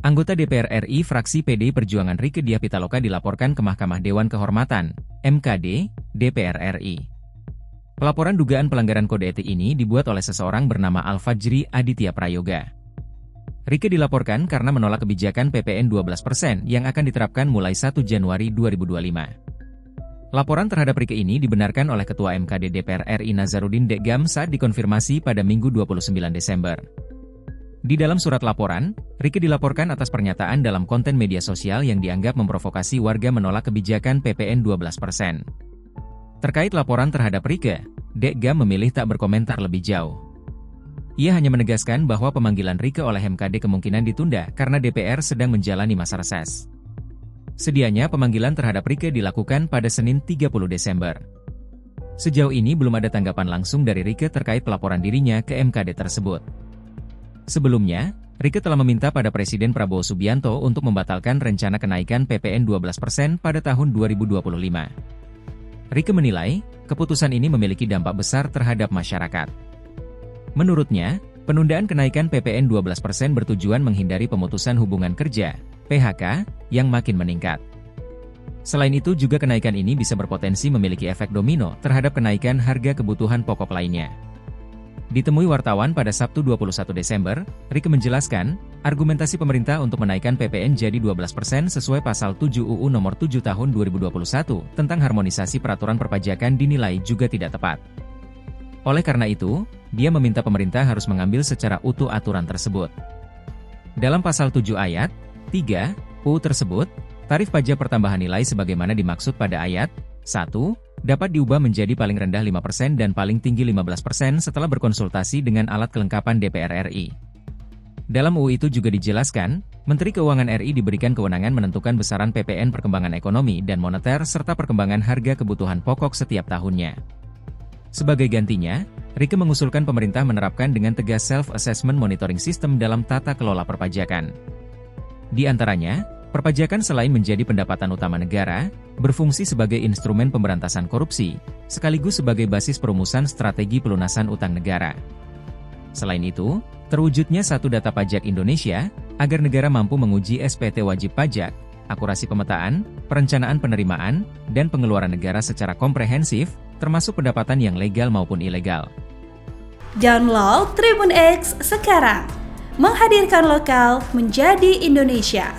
Anggota DPR RI fraksi PDI Perjuangan Rieke Diah Pitaloka dilaporkan ke Mahkamah Dewan Kehormatan, MKD, DPR RI. Pelaporan dugaan pelanggaran kode etik ini dibuat oleh seseorang bernama Al-Fajri Aditya Prayoga. Rieke dilaporkan karena menolak kebijakan PPN 12% yang akan diterapkan mulai 1 Januari 2025. Laporan terhadap Rieke ini dibenarkan oleh Ketua MKD DPR RI Nazarudin Degam saat dikonfirmasi pada Minggu 29 Desember. Di dalam surat laporan, Rieke dilaporkan atas pernyataan dalam konten media sosial yang dianggap memprovokasi warga menolak kebijakan PPN 12%. Terkait laporan terhadap Rieke, Degam memilih tak berkomentar lebih jauh. Ia hanya menegaskan bahwa pemanggilan Rieke oleh MKD kemungkinan ditunda karena DPR sedang menjalani masa reses. Sedianya pemanggilan terhadap Rieke dilakukan pada Senin 30 Desember. Sejauh ini belum ada tanggapan langsung dari Rieke terkait pelaporan dirinya ke MKD tersebut. Sebelumnya, Rieke telah meminta pada Presiden Prabowo Subianto untuk membatalkan rencana kenaikan PPN 12% pada tahun 2025. Rieke menilai, keputusan ini memiliki dampak besar terhadap masyarakat. Menurutnya, penundaan kenaikan PPN 12% bertujuan menghindari pemutusan hubungan kerja, PHK, yang makin meningkat. Selain itu juga kenaikan ini bisa berpotensi memiliki efek domino terhadap kenaikan harga kebutuhan pokok lainnya. Ditemui wartawan pada Sabtu 21 Desember, Rieke menjelaskan, argumentasi pemerintah untuk menaikkan PPN jadi 12% sesuai pasal 7 UU Nomor 7 Tahun 2021 tentang harmonisasi peraturan perpajakan dinilai juga tidak tepat. Oleh karena itu, dia meminta pemerintah harus mengambil secara utuh aturan tersebut. Dalam pasal 7 ayat 3 UU tersebut, tarif pajak pertambahan nilai sebagaimana dimaksud pada ayat 1, dapat diubah menjadi paling rendah 5% dan paling tinggi 15% setelah berkonsultasi dengan alat kelengkapan DPR RI. Dalam UU itu juga dijelaskan, Menteri Keuangan RI diberikan kewenangan menentukan besaran PPN perkembangan ekonomi dan moneter serta perkembangan harga kebutuhan pokok setiap tahunnya. Sebagai gantinya, Rieke mengusulkan pemerintah menerapkan dengan tegas self-assessment monitoring system dalam tata kelola perpajakan. Di antaranya, perpajakan selain menjadi pendapatan utama negara, berfungsi sebagai instrumen pemberantasan korupsi, sekaligus sebagai basis perumusan strategi pelunasan utang negara. Selain itu, terwujudnya satu data pajak Indonesia, agar negara mampu menguji SPT wajib pajak, akurasi pemetaan, perencanaan penerimaan, dan pengeluaran negara secara komprehensif, termasuk pendapatan yang legal maupun ilegal. Download Tribun X sekarang, menghadirkan lokal menjadi Indonesia.